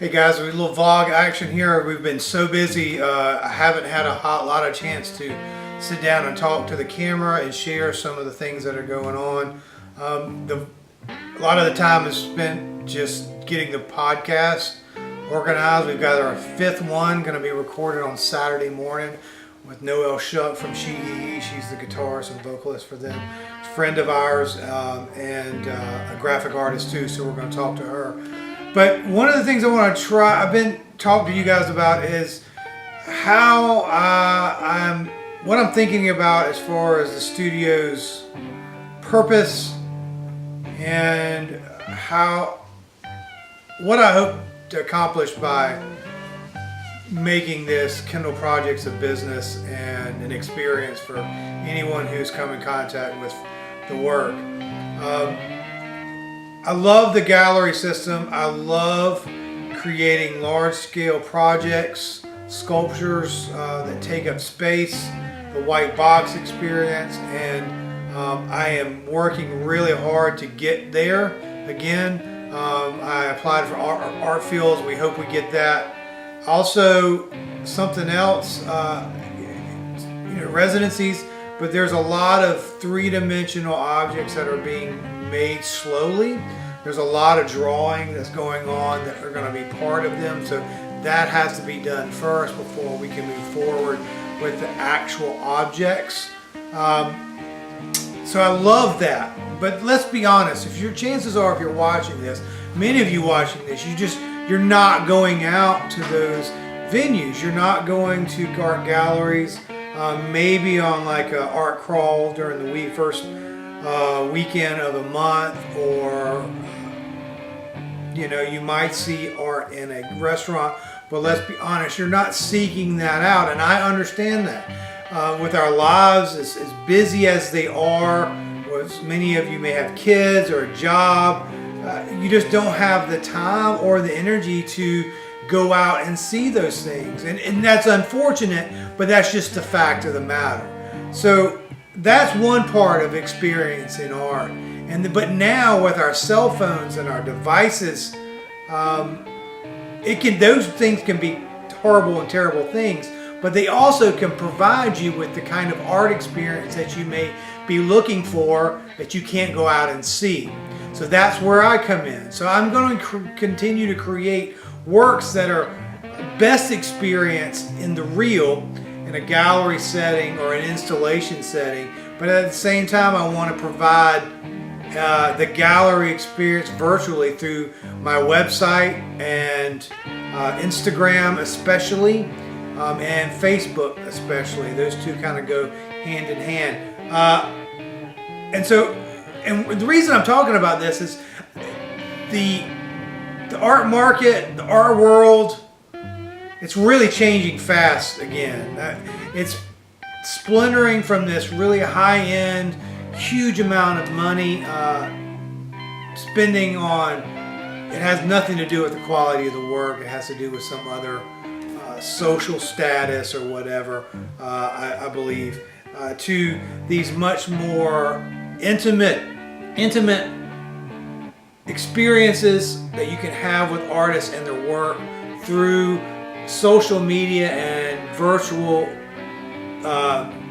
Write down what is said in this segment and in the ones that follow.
Hey guys, a little vlog action here. We've been so busy, I haven't had a lot of chance to sit down and talk to the camera and share some of the things that are going on. A lot of the time is spent just getting the podcast organized. We've got our 5th one going to be recorded on Saturday morning with Noelle Shuck from She. She's the guitarist and vocalist for them. A friend of ours and a graphic artist too, so we're going to talk to her. But one of the things I want to try, I've been talking to you guys about is how what I'm thinking about as far as the studio's purpose and what I hope to accomplish by making this Kendall Projects a business and an experience for anyone who's come in contact with the work. I love the gallery system. I love creating large-scale projects, sculptures that take up space, the white box experience, and I am working really hard to get there. Again, I applied for art fields. We hope we get that. Also, something else, residencies, but there's a lot of three-dimensional objects that are being made slowly. There's a lot of drawing that's going on that are going to be part of them, so that has to be done first before we can move forward with the actual objects. So I love that, but let's be honest, if your chances are, if you're watching this, many of you watching this, you're not going out to those venues. You're not going to art galleries, maybe on like an art crawl during the first weekend of a month, or you might see art in a restaurant, but let's be honest, you're not seeking that out, and I understand that. With our lives as busy as they are, many of you may have kids or a job, you just don't have the time or the energy to go out and see those things, and that's unfortunate, but that's just the fact of the matter. So that's one part of experiencing art. But now with our cell phones and our devices, those things can be horrible and terrible things, but they also can provide you with the kind of art experience that you may be looking for that you can't go out and see. So that's where I come in. So I'm going to continue to create works that are best experienced in the real, in a gallery setting or an installation setting, but at the same time I want to provide the gallery experience virtually through my website and Instagram especially, and Facebook especially. Those two kind of go hand in hand. And the reason I'm talking about this is the art market, the art world, it's really changing fast again. It's splintering from this really high-end, huge amount of money spending on, it has nothing to do with the quality of the work. It has to do with some other social status or whatever, I believe, to these much more intimate experiences that you can have with artists and their work through social media and virtual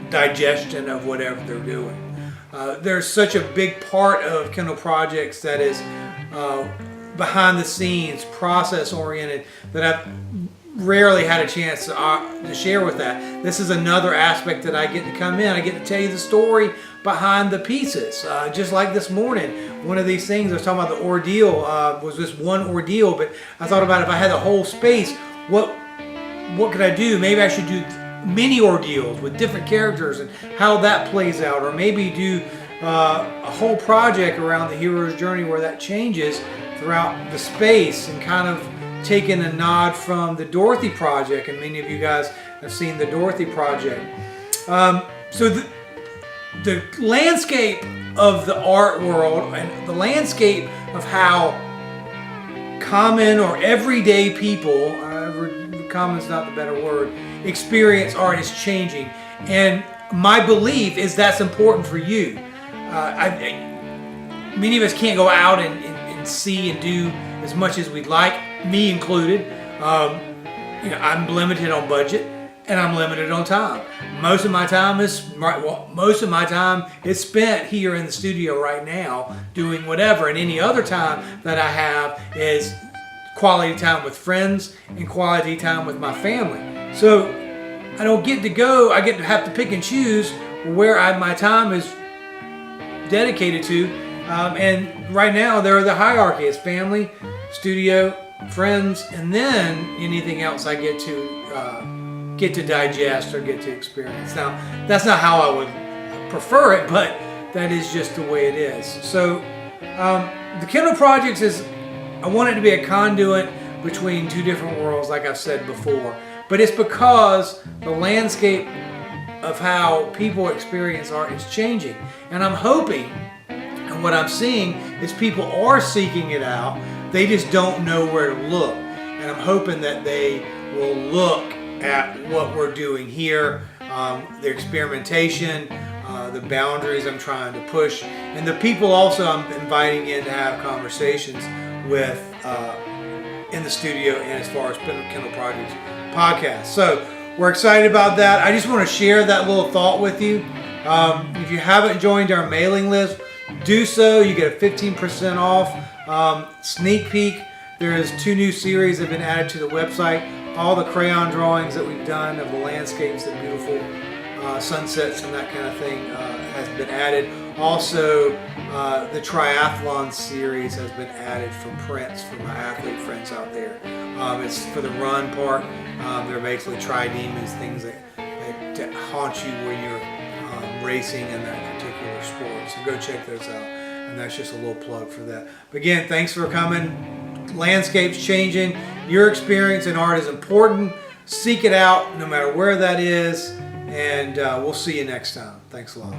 digestion of whatever they're doing. There's such a big part of Kendall Projects that is behind the scenes, process oriented, that I've rarely had a chance to share with that. This is another aspect that I get to come in. I get to tell you the story behind the pieces. Just like this morning, one of these things I was talking about, the ordeal was just one ordeal, but I thought about if I had the whole space, what could I do? Maybe I should do mini ordeals with different characters and how that plays out, or maybe do a whole project around the hero's journey where that changes throughout the space, and kind of taking a nod from the Dorothy Project, and many of you guys have seen the Dorothy Project. So the landscape of the art world and the landscape of how common or everyday people, common's not the better word, experience art is changing, and my belief is that's important for you. Many of us can't go out and see and do as much as we'd like. me included. I'm limited on budget and I'm limited on time. Most of my time is spent here in the studio right now doing whatever, and any other time that I have is quality time with friends and quality time with my family. So I don't get to go. I get to have to pick and choose where my time is dedicated to. And right now, there are the hierarchy. It's family, studio, friends, and then anything else I get to digest or get to experience. Now, that's not how I would prefer it, but that is just the way it is. So the Kendall Projects I want it to be a conduit between two different worlds, like I've said before. But it's because the landscape of how people experience art is changing. And I'm hoping, and what I'm seeing, is people are seeking it out. They just don't know where to look. And I'm hoping that they will look at what we're doing here, the experimentation, the boundaries I'm trying to push, and the people also I'm inviting in to have conversations with in the studio and as far as Kendall Projects podcast. So we're excited about that. I just want to share that little thought with you. If you haven't joined our mailing list, do so. You get a 15% off sneak peek. There's 2 new series that have been added to the website. All the crayon drawings that we've done of the landscapes, the beautiful sunsets and that kind of thing has been added. Also, the triathlon series has been added for prints for my athlete friends out there. It's for the run part. They're basically tri-demons, things that haunt you when you're racing in that particular sport. So go check those out. And that's just a little plug for that. But again, thanks for coming. Landscape's changing. Your experience in art is important. Seek it out no matter where that is. And we'll see you next time. Thanks a lot.